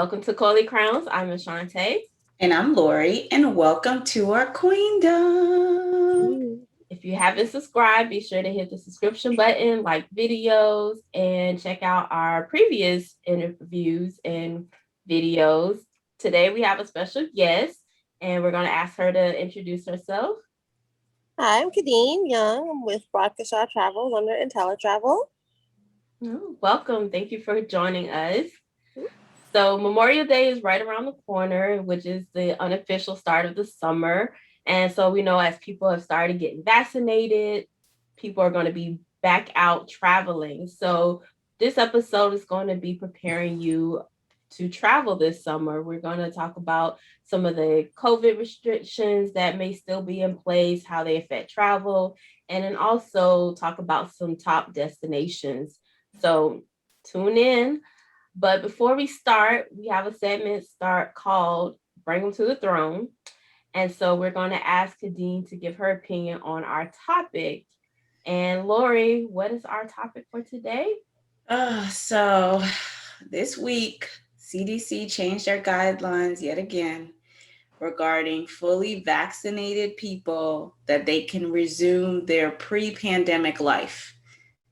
Welcome to Coley Crowns. I'm Ashante. And I'm Lori, and welcome to our Queendom. If you haven't subscribed, be sure to hit the subscription button, like videos, and check out our previous interviews and videos. Today we have a special guest, and we're going to ask her to introduce herself. Hi, I'm Khadean Young. I'm with BrodKhaSha Travels under Untitled Travel. Welcome. Thank you for joining us. So Memorial Day is right around the corner, which is the unofficial start of the summer. And so we know as people have started getting vaccinated, people are going to be back out traveling. So this episode is going to be preparing you to travel this summer. We're going to talk about some of the COVID restrictions that may still be in place, how they affect travel, and then also talk about some top destinations. So tune in. But before we start, we have a segment called Bring Them to the Throne. And so we're going to ask Khadean to give her opinion on our topic. And Lori, what is our topic for today? So this week, CDC changed their guidelines yet again regarding fully vaccinated people that they can resume their pre-pandemic life.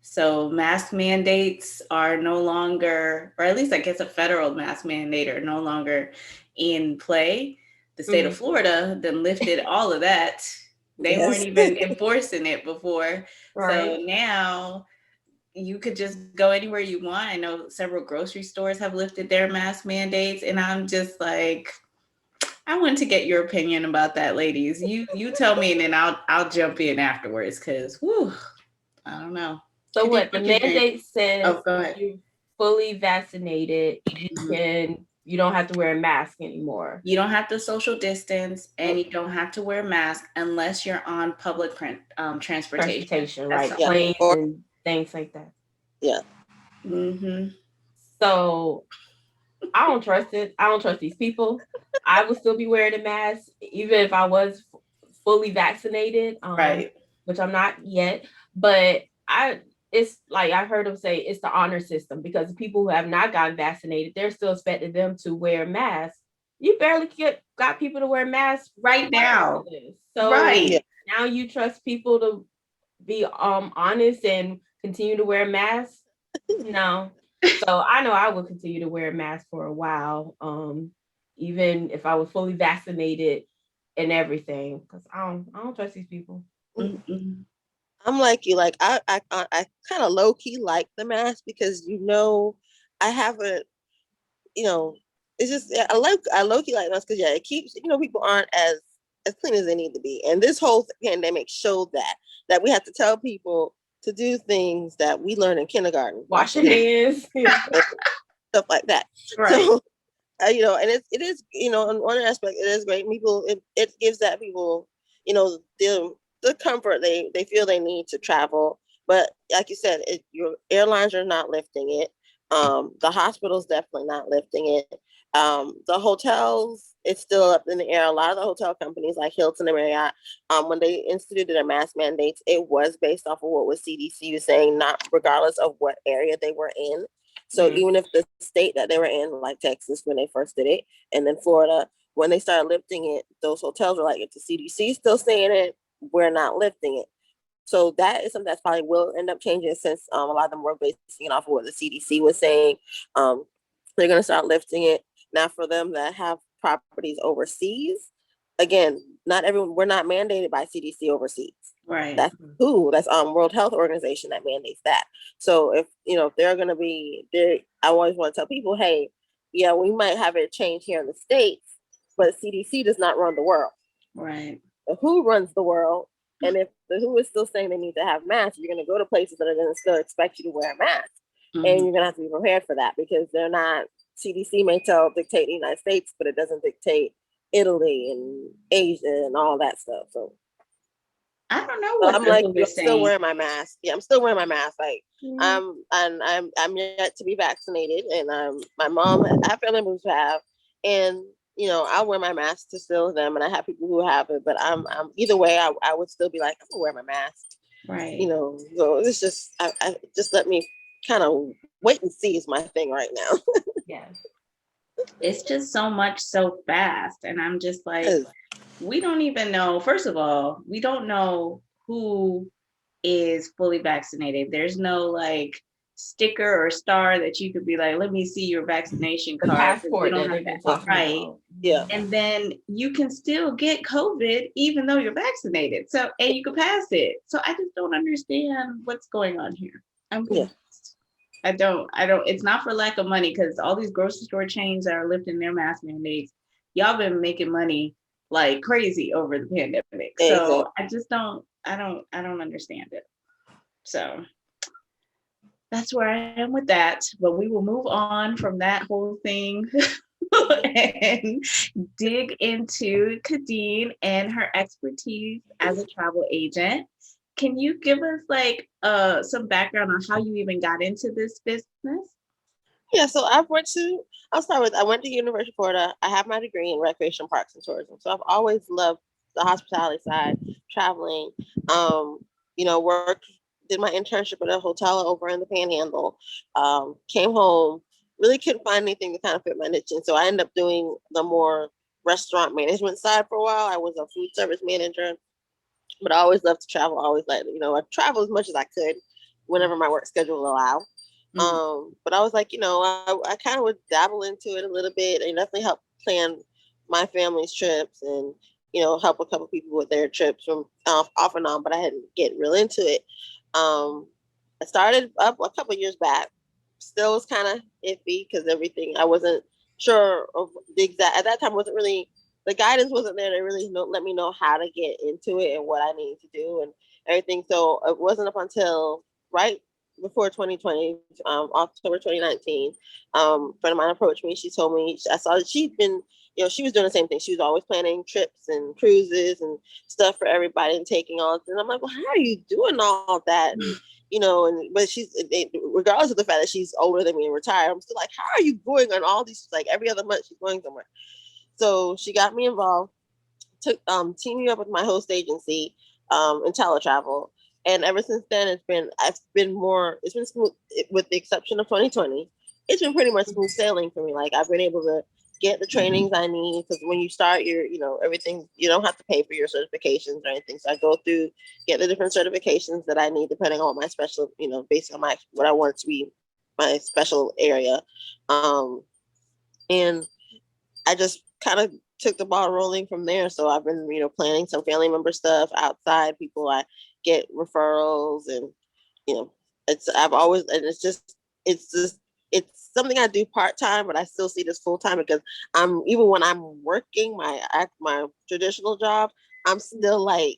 So mask mandates are no longer, or at least I guess a federal mask mandate are no longer in play. The state of Florida then lifted all of that. They weren't even enforcing it before. Right. So now you could just go anywhere you want. I know several grocery stores have lifted their mask mandates, and I'm just like, I want to get your opinion about that, ladies. You tell me, and then I'll jump in afterwards because, I don't know. So what the mandate says, go if you're fully vaccinated, you don't have to wear a mask anymore. You don't have to social distance, and you don't have to wear a mask unless you're on public transportation, right? Planes and things like that. Yeah. So I don't trust it. I don't trust these people. I would still be wearing a mask even if I was fully vaccinated, right? Which I'm not yet. But it's like I heard them say it's the honor system, because the people who have not gotten vaccinated, they're still expecting them to wear masks. You barely got people to wear masks right now. So now you trust people to be honest and continue to wear masks? No. So I know I will continue to wear a mask for a while, even if I was fully vaccinated and everything, because I don't trust these people. Mm-mm. I'm like you. Like I kind of low key like the mask because I haven't. It's just I low key like mask because it keeps people aren't as clean as they need to be, and this whole pandemic showed that we have to tell people to do things that we learned in kindergarten, wash your hands, stuff like that. Right. So, and it is on one aspect it is great. People it gives that people the comfort they feel they need to travel. But like you said, your airlines are not lifting it. The hospital's definitely not lifting it. The hotels, it's still up in the air. A lot of the hotel companies like Hilton and Marriott, when they instituted their mask mandates, it was based off of what was CDC was saying, not regardless of what area they were in. So even if the state that they were in, like Texas when they first did it, and then Florida, when they started lifting it, those hotels were like, if the CDC is still saying it, we're not lifting it. So that is something that's probably will end up changing, since a lot of them were basing off of what the CDC was saying. They're going to start lifting it. Now, for them that have properties overseas, again, not everyone, we're not mandated by CDC overseas. Right. That's that's World Health Organization that mandates that. So if they're going to be there, I always want to tell people, hey, yeah, we might have it change here in the States, but CDC does not run the world. Right. The WHO runs the world. And if the WHO is still saying they need to have masks, you're going to go to places that are going to still expect you to wear a mask. And you're going to have to be prepared for that, because they're not, CDC may dictate the United States, but it doesn't dictate Italy and Asia and all that stuff. So I don't know what I'm like, I'm still wearing my mask. Yeah, I'm still wearing my mask. Like I'm yet to be vaccinated, and my mom, I have family members who have, and I wear my mask to still them, and I have people who have it. But I'm either way, I would still be like, I'm gonna wear my mask. Right. So it's just I just let me kind of wait and see is my thing right now. Yeah. It's just so much so fast. And I'm just like, Yes, we don't even know. First of all, we don't know who is fully vaccinated. There's no like sticker or star that you could be like, let me see your vaccination The card, because we passport don't that have they've that. been talking Right. about. yeah, And then you can still get COVID even though you're vaccinated. So, and you can pass it. So I just don't understand what's going on here. I'm yeah, confused. I don't, it's not for lack of money, because all these grocery store chains that are lifting their mask mandates, y'all been making money like crazy over the pandemic. exactly. So I just don't understand it. So that's where I am with that. But we will move on from that whole thing and dig into Khadean and her expertise as a travel agent. Can you give us like some background on how you even got into this business? Yeah, so I'll start with, I went to University of Florida. I have my degree in recreation parks and tourism. So I've always loved the hospitality side, traveling, um, worked, did my internship at a hotel over in the Panhandle, came home, really couldn't find anything to kind of fit my niche in. So I ended up doing the more restaurant management side for a while. I was a food service manager, but I always loved to travel. I always like, I travel as much as I could whenever my work schedule would allow. Mm, But I was like, I kind of would dabble into it a little bit and definitely help plan my family's trips and, help a couple people with their trips from off and on, but I hadn't get real into it. I started up a couple years back. Still was kind of iffy because everything, I wasn't sure of the exact, at that time, wasn't really, the guidance wasn't there to really let me know how to get into it and what I needed to do and everything. So it wasn't up until right before 2020, October 2019, friend of mine approached me. She told me, I saw that she'd been, she was doing the same thing. She was always planning trips and cruises and stuff for everybody and taking all. And I'm like, well, how are you doing all that? And but regardless of the fact that she's older than me and retired, I'm still like, how are you going on all these? Like every other month, she's going somewhere. So she got me involved, took teamed me up with my host agency, in teletravel. And ever since then, it's been smooth, with the exception of 2020. It's been pretty much smooth sailing for me. Like I've been able to get the trainings I need because when you start your, everything, you don't have to pay for your certifications or anything. So I go through, get the different certifications that I need depending on my special, based on what I want to be my special area. Um, and I just kind of took the ball rolling from there. So I've been, planning some family member stuff outside, people I get referrals and, you know, I've always, and it's just, it's something I do part-time, but I still see this full-time because even when I'm working my traditional job, I'm still like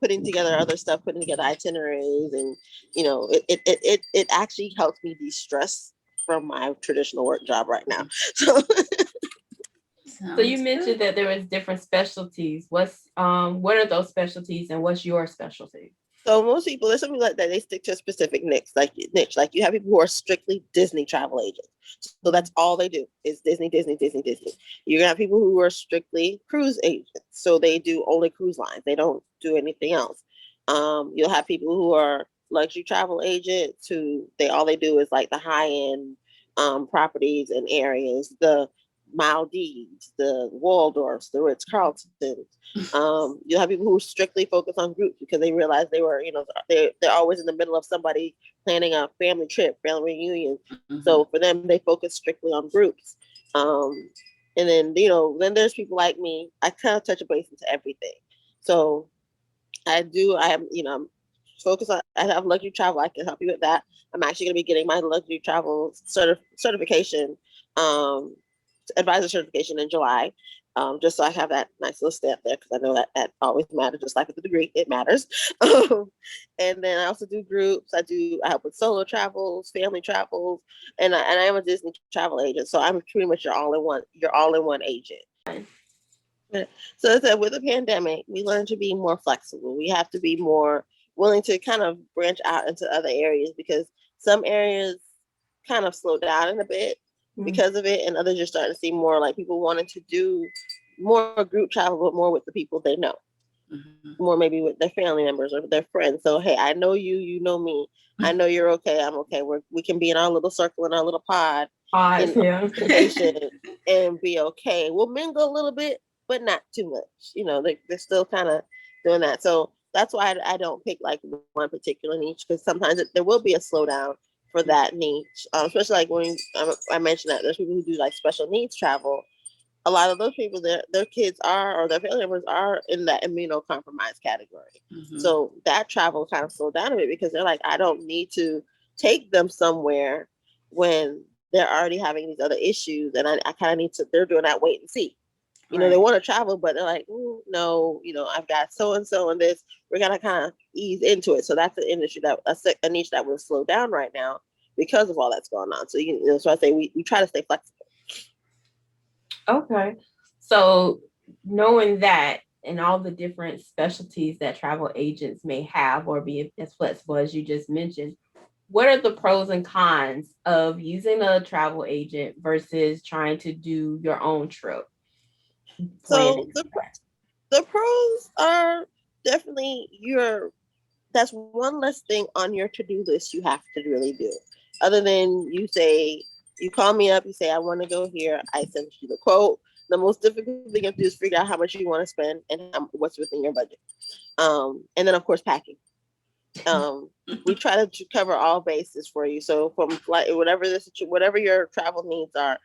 putting together other stuff, putting together itineraries and, it actually helps me de-stress from my traditional work job right now. So So you sounds mentioned good. that there was different specialties. What are those specialties and what's your specialty? So most people, there's something like that. They stick to a specific niche. Like you have people who are strictly Disney travel agents. So that's all they do is Disney, Disney, Disney, Disney. You're gonna have people who are strictly cruise agents. So they do only cruise lines. They don't do anything else. You'll have people who are luxury travel agents who all they do is like the high end properties and areas, the Maldives, the Waldorfs, the Ritz Carltons. You'll have people who strictly focus on groups because they realize they're always in the middle of somebody planning a family trip, family reunion. Mhm. So for them, they focus strictly on groups. And then there's people like me. I kind of touch a base into everything. So I am, I'm focused on, I have luxury travel. I can help you with that. I'm actually going to be getting my luxury travel certification, um, advisor certification in July. Just so I have that nice little stamp there because I know that always matters. Just like with the degree, it matters. And then I also do groups. I help with solo travels, family travels, and I am a Disney travel agent. So I'm pretty much your all in one agent. So I said, with the pandemic, we learned to be more flexible. We have to be more willing to kind of branch out into other areas because some areas kind of slow down in a bit Mm. because of it, and others you're starting to see more like people wanting to do more group travel, but more with the people they know. more maybe with their family members or their friends. So, hey, I know you, you know me. I know you're okay. I'm okay. We can be in our little circle, in our little pod, Odds, in yeah. isolation and be okay. We'll mingle a little bit, but not too much. They're still kind of doing that. So that's why I don't pick like one particular niche, because sometimes there will be a slowdown for that niche, especially like when I mentioned that there's people who do like special needs travel. A lot of those people, their kids are, or their family members are in that immunocompromised category. So that travel kind of slowed down a bit, because they're like, I don't need to take them somewhere when they're already having these other issues, and I kind of need to. They're doing that wait and see. They want to travel, but they're like, no, I've got so and so in this. We're gonna kind of ease into it. So that's an industry a niche that will slow down right now because of all that's going on. So so I say we try to stay flexible. Okay. So knowing that and all the different specialties that travel agents may have or be as flexible as you just mentioned, what are the pros and cons of using a travel agent versus trying to do your own trip So planning? the pros are definitely that's one less thing on your to-do list you have to really do. Other than you call me up, you say, I want to go here, I send you the quote. The most difficult thing you have to do is figure out how much you want to spend and what's within your budget. And then of course packing. We try to cover all bases for you. So from flight, whatever your travel needs are,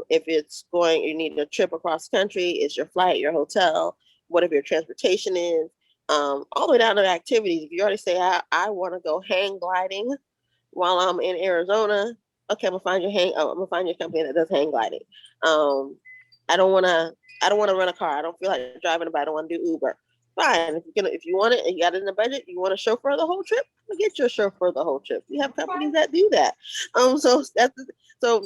if it's you need a trip across country, it's your flight, your hotel, whatever your transportation is, all the way down to activities. If you already say, I want to go hang gliding while I'm in Arizona, okay, I'm gonna find your company that does hang gliding. Um, I don't want to rent a car. I don't feel like driving, but I don't want to do Uber. Fine. If you want it and you got it in the budget, you want a chauffeur the whole trip, get your chauffeur the whole trip. We have companies that do that. So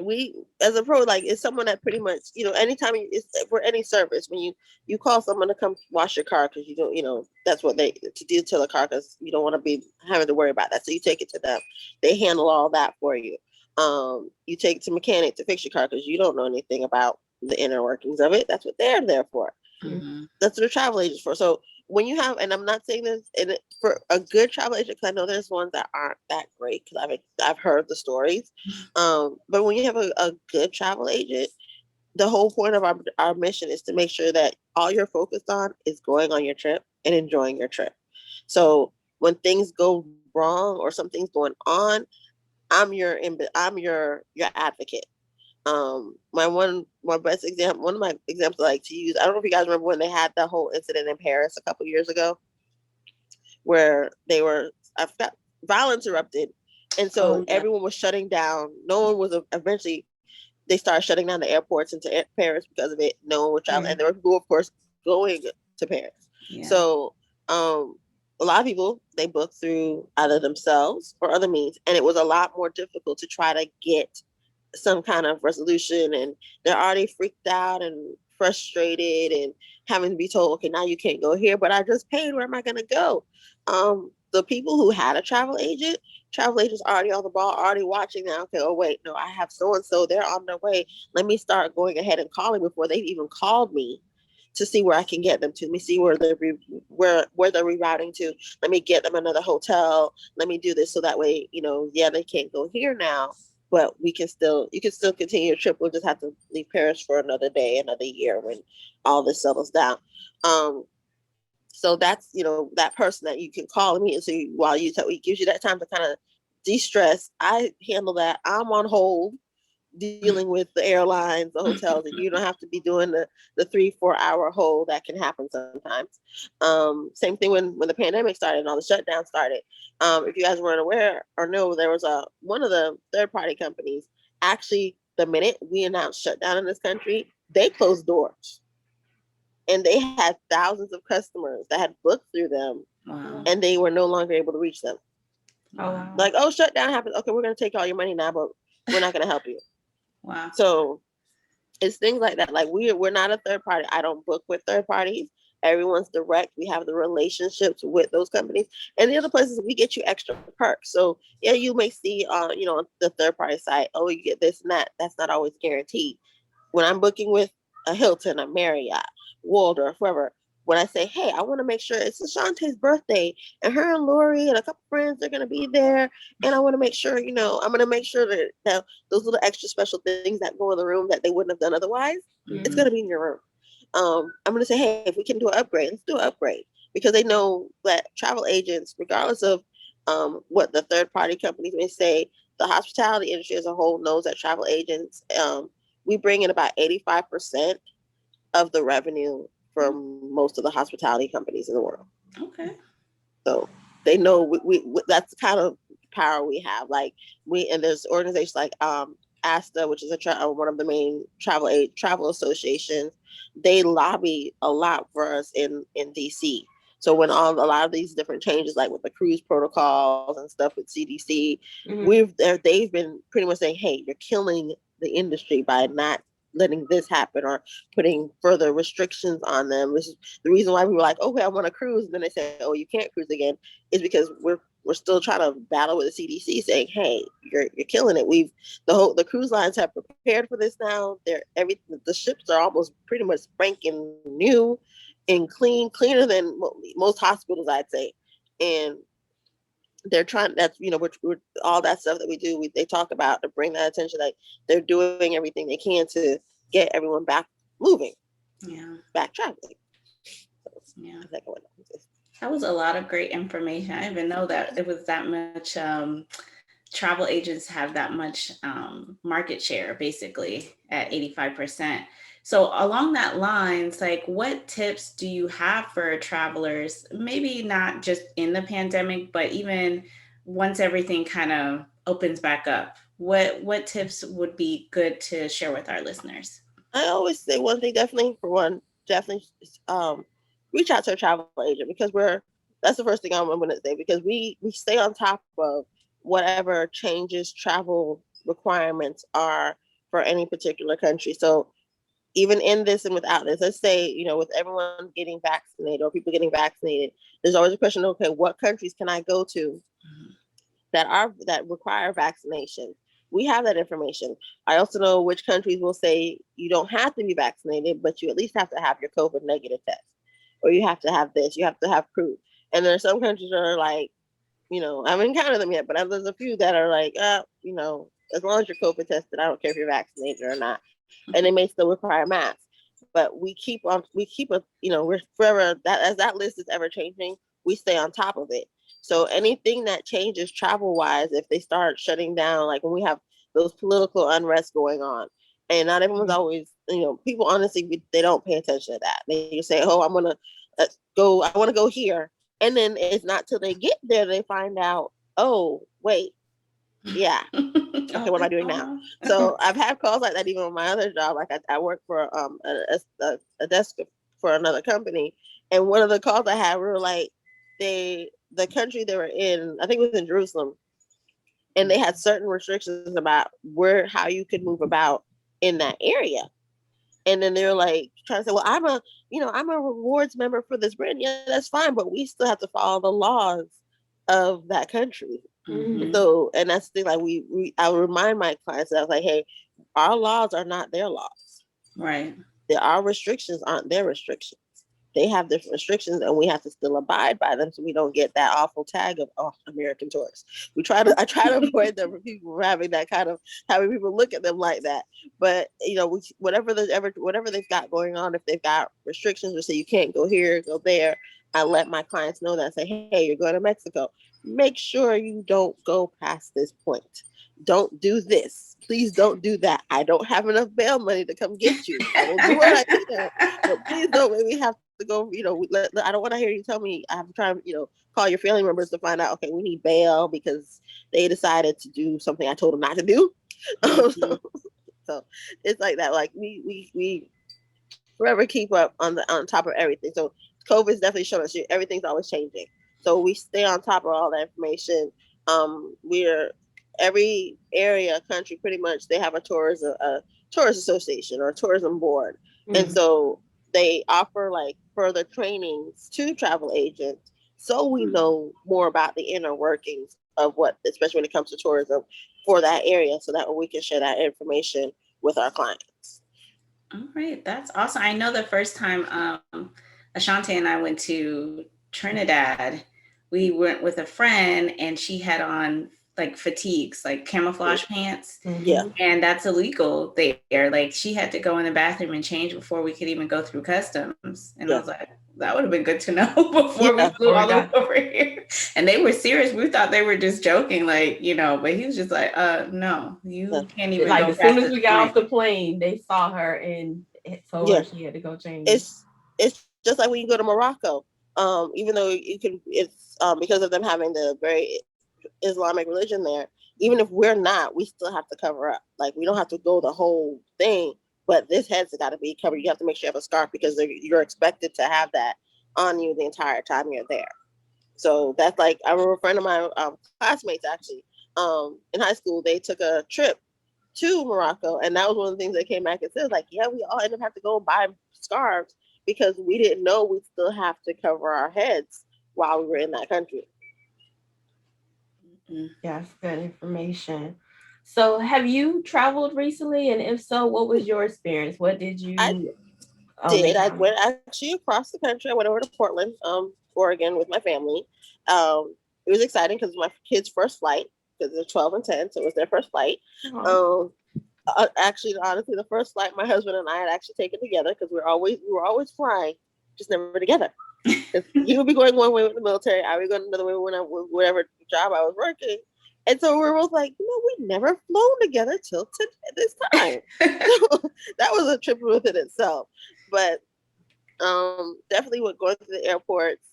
we, as a pro, like, it's someone that pretty much, anytime it's for any service, when you call someone to come wash your car, because you don't, that's what they to detail the car, because you don't want to be having to worry about that. So you take it to them, they handle all that for you. You take it to mechanic to fix your car, because you don't know anything about the inner workings of it. That's what they're there for. That's what a travel agent's for. So when you have, and I'm not saying this for a good travel agent, because I know there's ones that aren't that great, because I've heard the stories. But when you have a good travel agent, the whole point of our mission is to make sure that all you're focused on is going on your trip and enjoying your trip. So when things go wrong or something's going on, I'm your advocate. My best example, one of my examples I like to use, I don't know if you guys remember when they had the whole incident in Paris a couple years ago, where I forgot, violence erupted, and so everyone was shutting down. No one was eventually. They started shutting down the airports into Paris because of it. No one would travel, and there were people, of course, going to Paris. Yeah. So, a lot of people, they booked through either themselves or other means, and it was a lot more difficult to try to get some kind of resolution, and they're already freaked out and frustrated and having to be told, okay, now you can't go here, but I just paid, where am I going to go? The people who had a travel agents already on the ball, already watching now. Okay, oh wait, no, I have so and so, they're on their way. Let me start going ahead and calling before they've even called me to see where I can get them to. Let me see where they're rerouting to. Let me get them another hotel. Let me do this, so that way, they can't go here now, but you can still continue your trip. We'll just have to leave Paris for another day, another year, when all this settles down. So that's, that person that you can call immediately while it gives you that time to kind of de-stress. I handle that. I'm on hold dealing with the airlines, the hotels, and you don't have to be doing the 3-4 hour hold that can happen sometimes. Same thing when the pandemic started and all the shutdown started. If you guys weren't aware or know, there was one of the third-party companies, actually, the minute we announced shutdown in this country, they closed doors. And they had thousands of customers that had booked through them, and they were no longer able to reach them. Wow. Like, oh, shutdown happened. Okay, we're going to take all your money now, but we're not going to help you. Wow. So it's things like that. Like, we're not a third party. I don't book with third parties. Everyone's direct. We have the relationships with those companies. And the other places, we get you extra perks. So yeah, you may see on the third party site, oh, you get this and that. That's not always guaranteed. When I'm booking with a Hilton, a Marriott, Waldorf, whoever, when I say, hey, I want to make sure it's Ashante's birthday and her and Lori and a couple friends are going to be there. And I want to make sure, I'm going to make sure that those little extra special things that go in the room that they wouldn't have done otherwise, it's going to be in your room. I'm going to say, hey, if we can do an upgrade, let's do an upgrade, because they know that travel agents, regardless of what the third party companies may say, the hospitality industry as a whole knows that travel agents, we bring in about 85% of the revenue from most of the hospitality companies in the world. Okay. So they know that's the kind of power we have. Like and there's organizations like ASTA, which is one of the main travel associations. They lobby a lot for us in DC. So when a lot of these different changes, like with the cruise protocols and stuff with CDC, they've been pretty much saying, hey, you're killing the industry by not letting this happen or putting further restrictions on them. Which is the reason why we were like, okay, I want to cruise, and then they say, oh, you can't cruise again, is because we're still trying to battle with the CDC saying, hey, you're killing it. The cruise lines have prepared for this now. The ships are almost pretty much spanking new and cleaner than most hospitals, I'd say. And they're trying, that's, we're all that stuff that we do, they talk about to bring that attention, like they're doing everything they can to get everyone back moving, back traveling. So, yeah. That was a lot of great information. I didn't even know that it was that much. Travel agents have that much market share, basically at 85%. So along that lines, like, what tips do you have for travelers, maybe not just in the pandemic, but even once everything kind of opens back up? What tips would be good to share with our listeners? I always say one thing, definitely reach out to a travel agent, because that's the first thing I'm going to say, because we stay on top of whatever changes travel requirements are for any particular country. So even in this and without this, let's say, with everyone getting vaccinated or people getting vaccinated, there's always a question, okay, what countries can I go to that require vaccination? We have that information. I also know which countries will say you don't have to be vaccinated, but you at least have to have your COVID negative test, or you have to have this, you have to have proof. And there are some countries that are like, I haven't encountered them yet, but there's a few that are like, as long as you're COVID tested, I don't care if you're vaccinated or not. And they may still require masks. But we're forever, that as that list is ever changing, we stay on top of it. So anything that changes travel wise, if they start shutting down, like when we have those political unrest going on, and not everyone's always, people honestly, they don't pay attention to that. They just say, oh, I want to go here. And then it's not till they get there, they find out, oh, wait, yeah. Okay, what am I doing now? So I've had calls like that even on my other job. Like I work for a desk for another company, and one of the calls I had, we were like, the country they were in, I think it was in Jerusalem, and they had certain restrictions about how you could move about in that area. And then they're like trying to say, well, I'm a rewards member for this brand. Yeah, that's fine, but we still have to follow the laws of that country. So, and that's the thing, like I remind my clients that I was like, hey, our laws are not their laws. Right. Our restrictions aren't their restrictions. They have different restrictions, and we have to still abide by them, so we don't get that awful tag of American tourists. I try to avoid them, for people having that kind of, having people look at them like that. But whatever they've got going on, if they've got restrictions or say you can't go here, go there, I let my clients know that. I say, hey, you're going to Mexico. Make sure you don't go past this point. Don't do this. Please don't do that. I don't have enough bail money to come get you. I will do what I can, but please don't make me have to go. I don't want to hear you tell me I have to try, call your family members to find out, okay, we need bail because they decided to do something I told them not to do. So it's like that. Like we forever keep up on top of everything. So COVID's definitely showing us everything's always changing. So we stay on top of all that information. We're every area, country, pretty much, they have a tourist association or a tourism board. And so they offer like further trainings to travel agents, so we know more about the inner workings of what, especially when it comes to tourism for that area, so that we can share that information with our clients. All right, that's awesome. I know the first time Ashante and I went to Trinidad. We went with a friend, and she had on like fatigues, like camouflage pants, Yeah. and that's illegal there. Like she had to go in the bathroom and change before we could even go through customs. And I was Yeah. like, that would have been good to know before we Yeah. flew all the way over here. And they were serious. We thought they were just joking, like, but he was just like, no, you can't even Like go as soon past as this we got point. off the plane, they saw her and told her Yeah. she had to go change. It's just like when you go to Morocco. Even though it's because of them having the very Islamic religion there. Even if we're not, we still have to cover up. Like we don't have to go the whole thing, but this head's got to be covered. You have to make sure you have a scarf because you're expected to have that on you the entire time you're there. So that's like I remember a friend of mine, classmates actually, in high school, they took a trip to Morocco, and that was one of the things they came back and said, like, yeah, we all ended up having to go and buy scarves because we didn't know we still have to cover our heads while we were in that country. Yes, good information. So, have you traveled recently? And if so, what was your experience? What did I you did. I encounter? went actually across the country. I went over to Portland, Oregon with my family. It was exciting because my kids' first flight, because they're 12 and 10, so it was their first flight. Oh, Actually, honestly, the first flight my husband and I had actually taken together because we were always flying, just never together. He would be going one way with the military, I would go another way when I whatever job I was working, and so we were both like, we never flown together till this time. So that was a trip within itself. But definitely with going through the airports.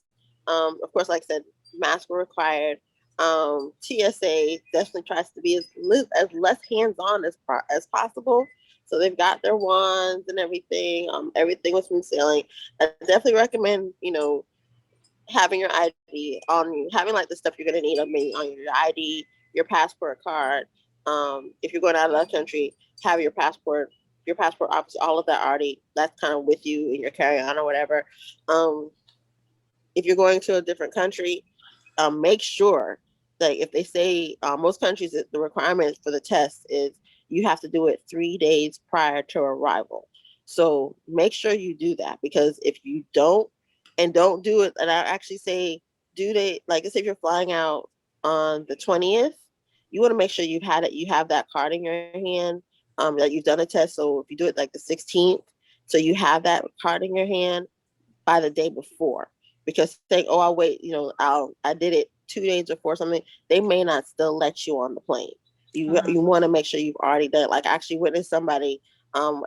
Of course, like I said, masks were required. TSA definitely tries to be as less hands on as possible. So they've got their wands and everything. Everything was smooth sailing. I definitely recommend having your ID on you, having like the stuff you're gonna need on your ID, your passport card. If you're going out of the country, have your passport, obviously, all of that already. That's kind of with you in your carry-on or whatever. Um, if you're going to a different country, make sure that if they say most countries, the requirement for the test is you have to do it 3 days prior to arrival. So make sure you do that because if you don't do it, and I actually say do they like let's say if you're flying out on the 20th, you want to make sure you have that card in your hand, that you've done a test. So if you do it like the 16th, so you have that card in your hand by the day before, because saying, oh, I'll wait, I did it 2 days before something, they may not still let you on the plane. You want to make sure you've already done it. Like I actually witnessed somebody,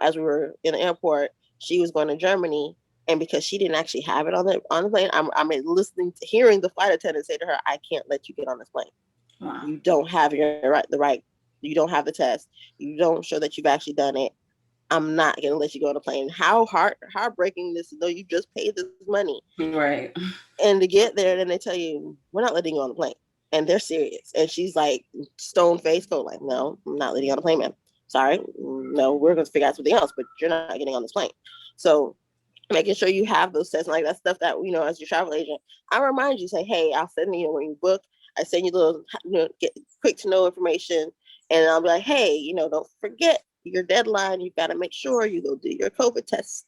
as we were in the airport, she was going to Germany, and because she didn't actually have it on the plane, I'm listening to hearing the flight attendant say to her, I can't let you get on this plane. Wow. You don't have you don't have the test. You don't show that you've actually done it. I'm not gonna let you go on a plane. How heartbreaking this is, though you just paid this money. Right. And to get there, then they tell you, we're not letting you on the plane. And they're serious. And she's like, stone face cold, like, no, I'm not letting you on the plane, man. Sorry. No, we're gonna figure out something else, but you're not getting on this plane. So making sure you have those tests, like that stuff that, as your travel agent, I remind you, say, hey, I'll send you when you book, I send you little, get quick to know information. And I'll be like, hey, don't forget your deadline. You've got to make sure you go do your COVID test,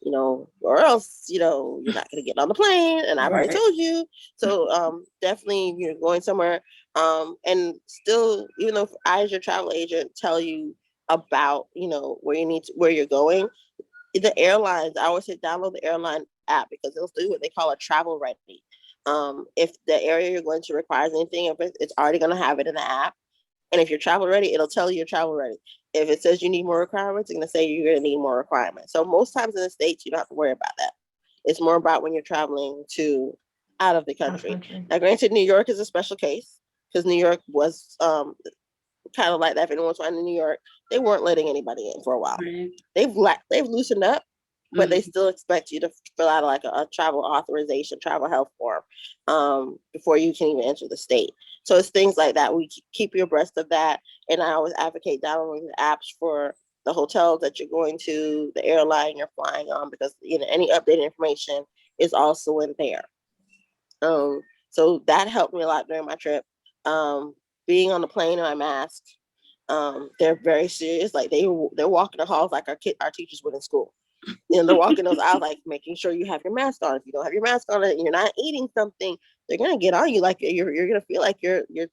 or else, you're not going to get on the plane. And I've already Right. told you. So definitely you're going somewhere. And still, even though I, as your travel agent, tell you about, where you're going, the airlines, I always say download the airline app because it'll do what they call a travel ready. If the area you're going to requires anything, if it's already going to have it in the app. And if you're travel ready, it'll tell you you're travel ready. If it says you need more requirements, it's going to say you're going to need more requirements. So most times in the States, you don't have to worry about that. It's more about when you're traveling to out of the country. Now, granted, New York is a special case because New York was kind of like that. If anyone's flying in New York, they weren't letting anybody in for a while. Right. They've loosened up, but they still expect you to fill out like a travel authorization, travel health form, before you can even enter the state. So it's things like that. We keep you abreast of that, and I always advocate downloading the apps for the hotels that you're going to, the airline you're flying on, because any updated information is also in there. So that helped me a lot during my trip. Being on the plane in my mask, they're very serious. Like they're walking the halls like our teachers would in school. And they're walking those aisles, like making sure you have your mask on. If you don't have your mask on and you're not eating something, they're gonna get on you. Like you're gonna feel like you're you're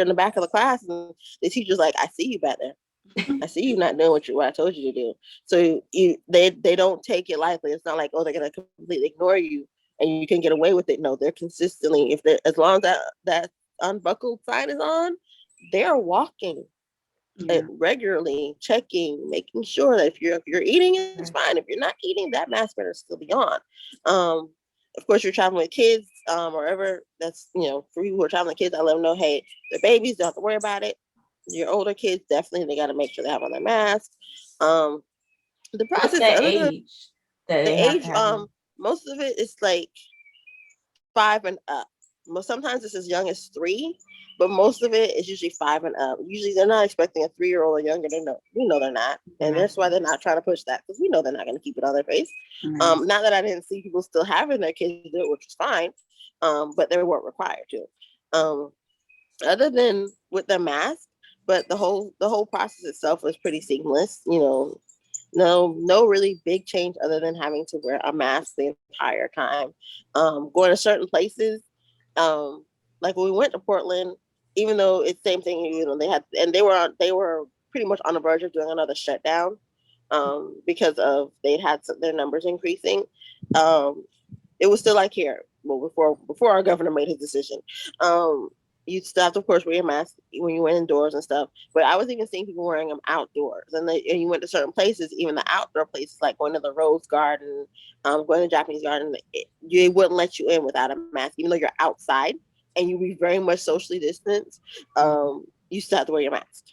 in the back of the class, and the teacher's like, I see you back there. I see you not doing what I told you to do. So they don't take it lightly. It's not like, oh, they're gonna completely ignore you and you can get away with it. No, they're consistently, if they as long as that unbuckled sign is on, they're walking regularly, checking, making sure that if you're eating, it's fine. If you're not eating, that mask better still be on. Of course, you're traveling with kids, or ever. That's, for people who are traveling with kids, I let them know, hey, they're babies, don't have to worry about it. Your older kids, definitely, they got to make sure they have on their mask. The What's process, that age that the they have to age, have them? most of it is like 5 and up. Sometimes it's as young as 3, but most of it is usually 5 and up. Usually they're not expecting a 3-year-old or younger. We know they're not, and that's why they're not trying to push that, because we know they're not going to keep it on their face. Not that I didn't see people still having their kids do it, which is fine, but they weren't required to. Other than with the mask, but the whole process itself was pretty seamless. No really big change other than having to wear a mask the entire time. Going to certain places, like when we went to Portland, even though it's the same thing, they were pretty much on the verge of doing another shutdown, because of they'd had their numbers increasing. It was still like here, well, before our governor made his decision. You still have to, of course, wear your mask when you went indoors and stuff. But I was even seeing people wearing them outdoors. And you went to certain places, even the outdoor places, like going to the Rose Garden, going to the Japanese Garden, they wouldn't let you in without a mask, even though you're outside and you be very much socially distanced. You still have to wear your mask.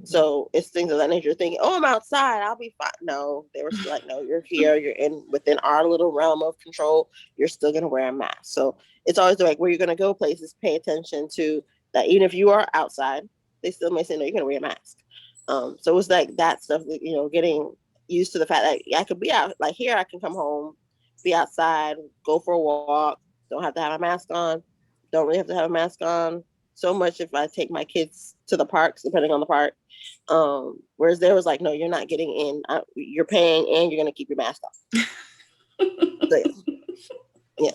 So it's things of that nature. Thinking, oh, I'm outside, I'll be fine. No, they were still like, no, you're here. You're within our little realm of control. You're still gonna wear a mask. So it's always like where you're gonna go places. Pay attention to that. Even if you are outside, they still may say, no, you're gonna wear a mask. So it was like that stuff. Getting used to the fact that I could be out. Like here, I can come home, be outside, go for a walk. Don't have to have a mask on. Don't really have to have a mask on so much if I take my kids to the parks, depending on the park. Whereas there was like, no, you're not getting in. You're paying and you're going to keep your mask off. So, yeah.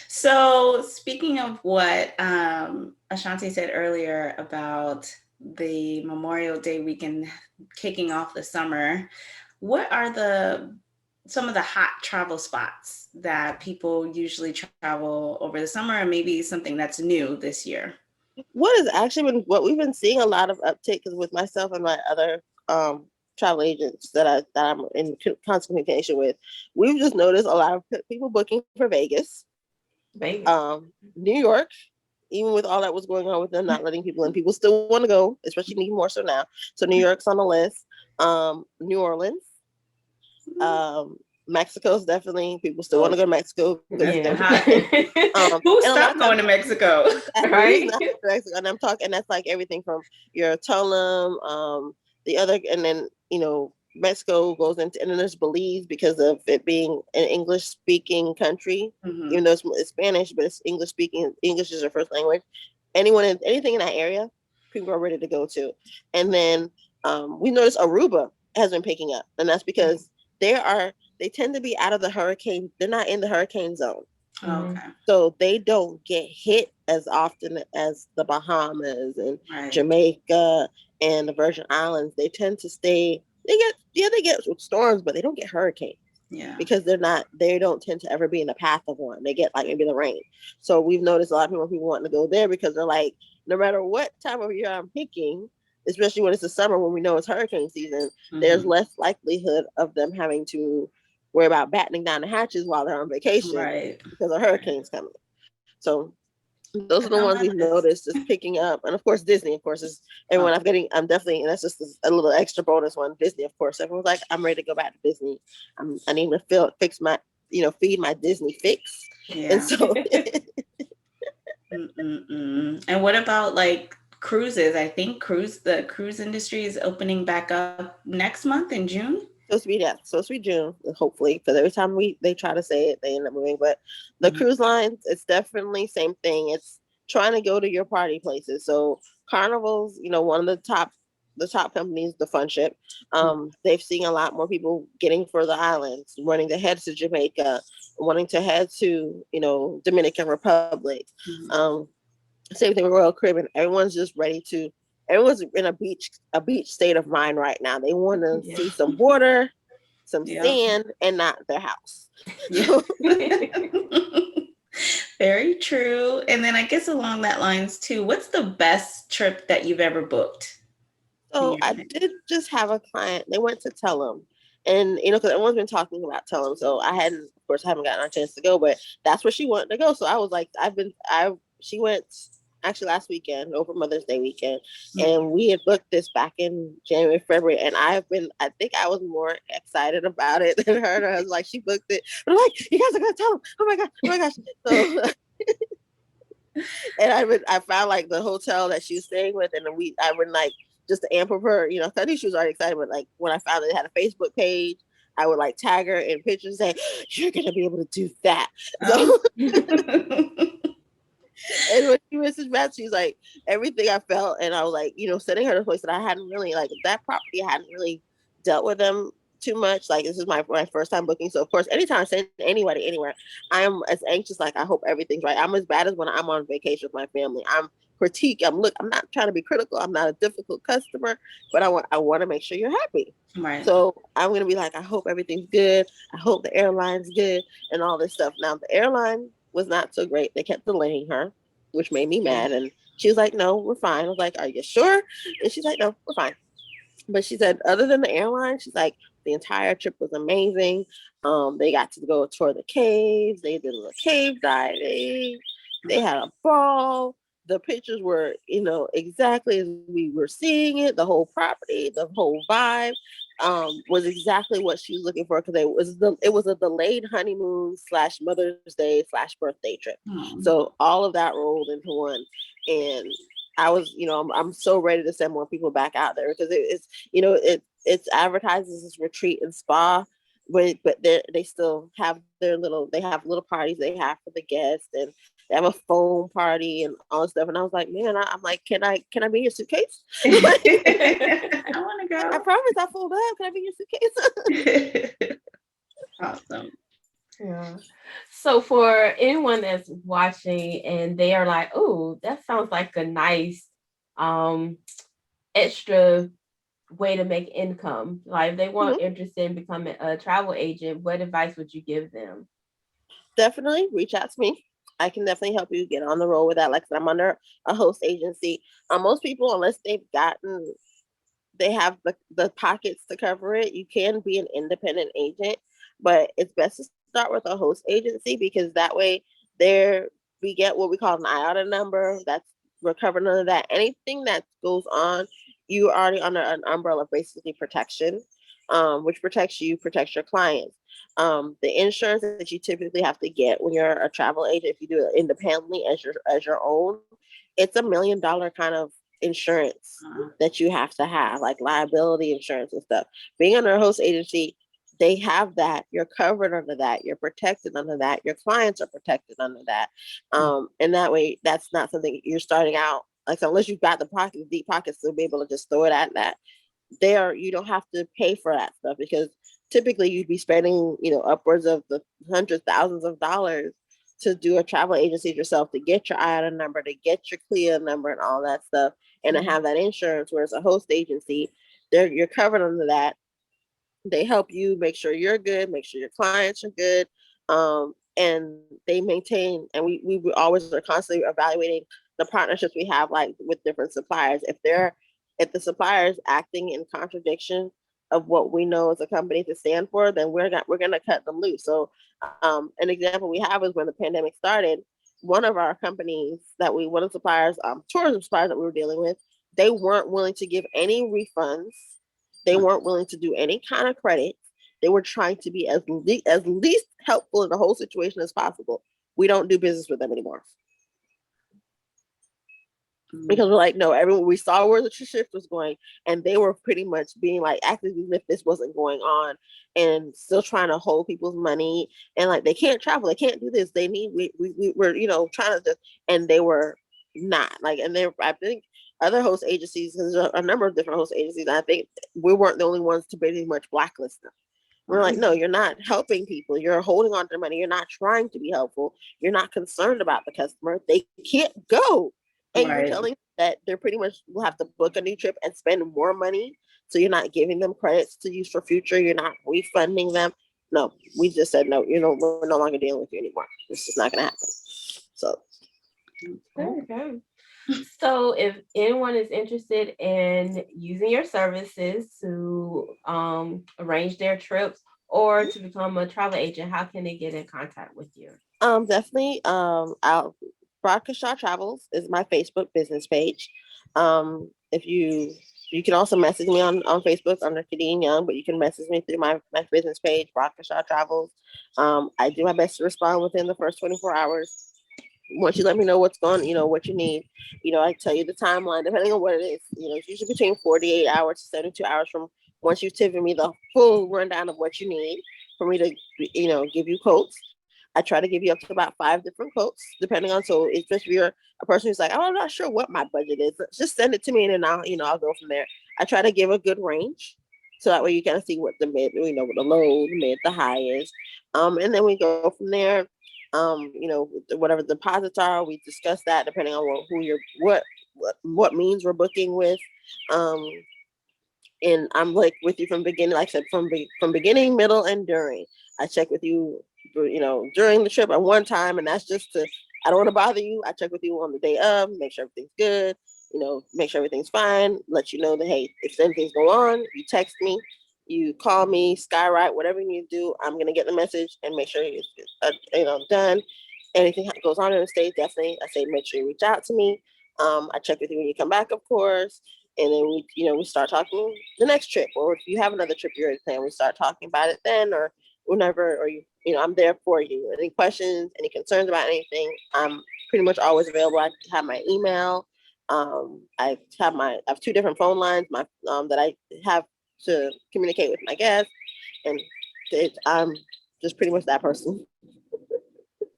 So speaking of what Ashanti said earlier about the Memorial Day weekend kicking off the summer, what are some of the hot travel spots that people usually travel over the summer, and maybe something that's new this year? What has actually been, what we've been seeing a lot of uptake is with myself and my other travel agents that I'm in constant communication with. We've just noticed a lot of people booking for Vegas. New York, even with all that was going on with them not letting people in, people still want to go, especially need more so now. So New York's on the list. New Orleans, Mexico's definitely, people still want to go to Mexico. Who stopped going to Mexico? Right? And I'm talking, that's like everything from your Tulum, the other, and then Mexico goes into, and then there's Belize because of it being an English speaking country, even though it's Spanish, but it's English speaking. English is their first language. Anything in that area, people are ready to go to. And then we noticed Aruba has been picking up, and that's because they tend to be out of the hurricane. They're not in the hurricane zone. Okay. So they don't get hit as often as the Bahamas and Jamaica and the Virgin Islands. They tend to stay. They get storms, but they don't get hurricanes. Yeah. Because they don't tend to ever be in the path of one. They get like maybe the rain. So we've noticed a lot of people wanting to go there because they're like, no matter what time of year I'm picking, especially when it's the summer when we know it's hurricane season, there's less likelihood of them having to worry about battening down the hatches while they're on vacation because a hurricane's coming. So those are the ones we've noticed is picking up. And of course, Disney, of course, is everyone I'm definitely, and that's just a little extra bonus one. Disney, of course, everyone's like, I'm ready to go back to Disney. I need to fix my, feed my Disney fix. Yeah. And so. And what about like cruises? I think the cruise industry is opening back up next month in June. Supposed to be June, hopefully, because every time they try to say it, they end up moving. But the cruise lines, it's definitely same thing. It's trying to go to your party places. So carnivals, one of the top the top companies, the fun ship. They've seen a lot more people getting for the islands, wanting to head to Jamaica, wanting to head to, Dominican Republic. Same thing with Royal Caribbean. Everyone's in a beach state of mind right now. They want to see some water, some sand, and not their house. Yeah. Very true. And then I guess along that lines too, what's the best trip that you've ever booked? So I did just have a client. They went to Tellum, and because everyone's been talking about Tellum, so I haven't gotten a chance to go, but that's where she wanted to go. So I was like, she went actually last weekend over Mother's Day weekend, and we had booked this back in January, February, and I think I was more excited about it than her. And I was like, she booked it, but I'm like, you guys are gonna tell them. Oh my gosh. So. And I found like the hotel that she was staying with, and I would like just to amp up her, I knew she was already excited, but like when I found that it had a Facebook page, I would like tag her in pictures and say, you're gonna be able to do that. So, and when she messaged back, she's like, everything I felt, and I was like, sending her to a place that I hadn't really like that property. I hadn't really dealt with them too much. Like this is my first time booking, so of course, anytime I send anybody anywhere, I'm as anxious. Like I hope everything's right. I'm as bad as when I'm on vacation with my family. I'm I'm not trying to be critical. I'm not a difficult customer, but I want to make sure you're happy. Right. So I'm gonna be like, I hope everything's good. I hope the airline's good and all this stuff. Now the airline was not so great. They kept delaying her, which made me mad. And she was like, no, we're fine. I was like, are you sure? And she's like, no, we're fine. But she said, other than the airline, she's like, the entire trip was amazing. They got to go tour the caves. They did a little cave diving. They had a ball. The pictures were, exactly as we were seeing it. The whole property, the whole vibe was exactly what she was looking for, because it was a delayed honeymoon / Mother's Day / birthday trip. So all of that rolled into one. And I was, I'm so ready to send more people back out there, because it's advertised as this retreat and spa, but they still have they have little parties they have for the guests, and they have a foam party and all this stuff. And I was like, man, I'm like, can I be in your suitcase? I want to go. I promise I'll fold up. Can I be in your suitcase? Awesome. Yeah. So for anyone that's watching and they are like, oh, that sounds like a nice extra way to make income. Like if they weren't interested in becoming a travel agent, what advice would you give them? Definitely reach out to me. I can definitely help you get on the road with that. Like I said, I'm under a host agency. Most people, unless they have the pockets to cover it, you can be an independent agent, but it's best to start with a host agency, because that way we get what we call an IATA number. We're covered under that. Anything that goes on, you're already under an umbrella of basically protection, which protects your clients. The insurance that you typically have to get when you're a travel agent, if you do it independently as your own, it's $1 million kind of insurance that you have to have, like liability insurance and stuff. Being under a host agency, they have that. You're covered under that. You're protected under that. Your clients are protected under that. And that way, that's not something you're starting out like, unless you've got the deep pockets to be able to just throw it at that. You don't have to pay for that stuff, because typically you'd be spending, upwards of the hundreds, thousands of dollars to do a travel agency yourself, to get your IATA number, to get your CLIA number and all that stuff, and to have that insurance. Whereas a host agency, you're covered under that. They help you make sure you're good, make sure your clients are good. And they maintain, and we always are constantly evaluating the partnerships we have, like with different suppliers. If the supplier is acting in contradiction of what we know as a company to stand for, then we're gonna cut them loose. So an example we have is when the pandemic started, one of our companies one of the suppliers, tourism suppliers that we were dealing with, they weren't willing to give any refunds. They weren't willing to do any kind of credit. They were trying to be as least helpful in the whole situation as possible. We don't do business with them anymore. Because we're like, no, we saw where the shift was going, and they were pretty much being like acting as if this wasn't going on, and still trying to hold people's money, and like they can't travel, they can't do this, they need we're trying to just, and they were not like, and I think other host agencies, because there's a number of different host agencies. I think we weren't the only ones to pretty much blacklist them. We're like, no, you're not helping people. You're holding on to their money. You're not trying to be helpful. You're not concerned about the customer. They can't go. And you're telling that they're pretty much will have to book a new trip and spend more money. So you're not giving them credits to use for future. You're not refunding them. No, we just said, no, we're no longer dealing with you anymore. This is not going to happen. So. Okay. So if anyone is interested in using your services to arrange their trips or to become a travel agent, how can they get in contact with you? Definitely. Our BrodKhaSha Travels is my Facebook business page. If you can also message me on Facebook under Khadean Young, but you can message me through my business page, BrodKhaSha Travels. I do my best to respond within the first 24 hours. Once you let me know what's going, what you need, I tell you the timeline, depending on what it is. It's usually between 48 hours to 72 hours from once you've given me the full rundown of what you need for me to, give you quotes. I try to give you up to about 5 different quotes, depending on, so especially if you're a person who's like, oh, I'm not sure what my budget is, just send it to me and then I'll go from there. I try to give a good range. So that way you kind of see what the mid, what the low, the mid, the high is. And then we go from there. Whatever the deposits are, we discuss that depending on who you're, what means we're booking with. And I'm like with you from beginning, like I said, from beginning, middle, and during. I check with you, during the trip at one time, and that's just to, I don't want to bother you. I check with you on the day of, make sure everything's good, make sure everything's fine, let you know that, hey, if anything's going on, you text me, you call me, skywrite, whatever you need to do, I'm gonna get the message and make sure it's done. Anything that goes on in the state, definitely, I say make sure you reach out to me. I check with you when you come back, of course, and then we start talking the next trip, or if you have another trip you're already planning, we start talking about it then, or whenever, or I'm there for you. Any questions, any concerns about anything, I'm pretty much always available. I have my email. I have 2 different phone lines, that I have to communicate with my guests, and I'm just pretty much that person.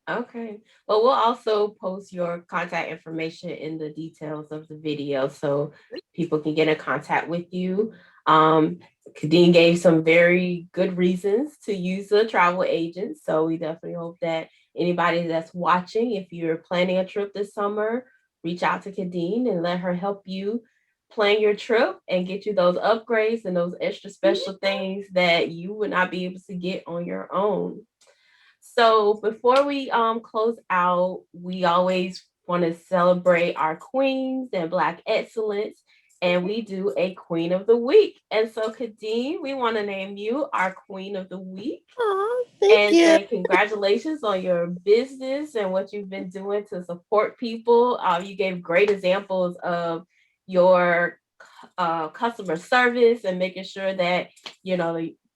Okay. Well, we'll also post your contact information in the details of the video so people can get in contact with you. Khadean gave some very good reasons to use a travel agent. So we definitely hope that anybody that's watching, if you're planning a trip this summer, reach out to Khadean and let her help you plan your trip and get you those upgrades and those extra special things that you would not be able to get on your own. So before we close out, we always want to celebrate our queens and Black excellence, and we do a Queen of the Week. And so, Khadean, we want to name you our Queen of the Week. Oh, thank and you. say congratulations on your business and what you've been doing to support people. You gave great examples of your customer service and making sure that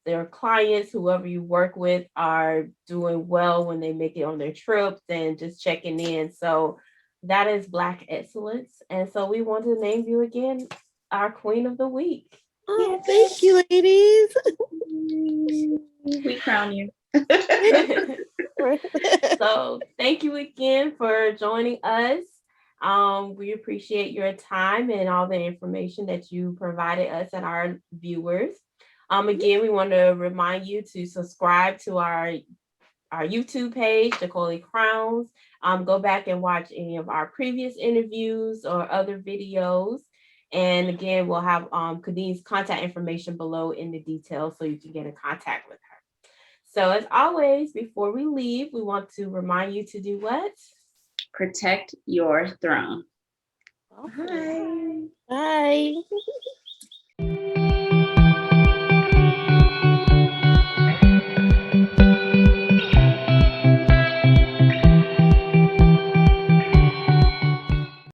their clients, whoever you work with, are doing well when they make it on their trips and just checking in. So that is Black excellence. And so we want to name you again our Queen of the Week. Oh, thank you, ladies. We crown you. So thank you again for joining us. We appreciate your time and all the information that you provided us and our viewers. Again, we want to remind you to subscribe to our YouTube page, Dakoli Crowns. Go back and watch any of our previous interviews or other videos. And again, we'll have Khadean's contact information below in the details so you can get in contact with her. So as always, before we leave, we want to remind you to do what? Protect your throne. Okay. Bye. Bye.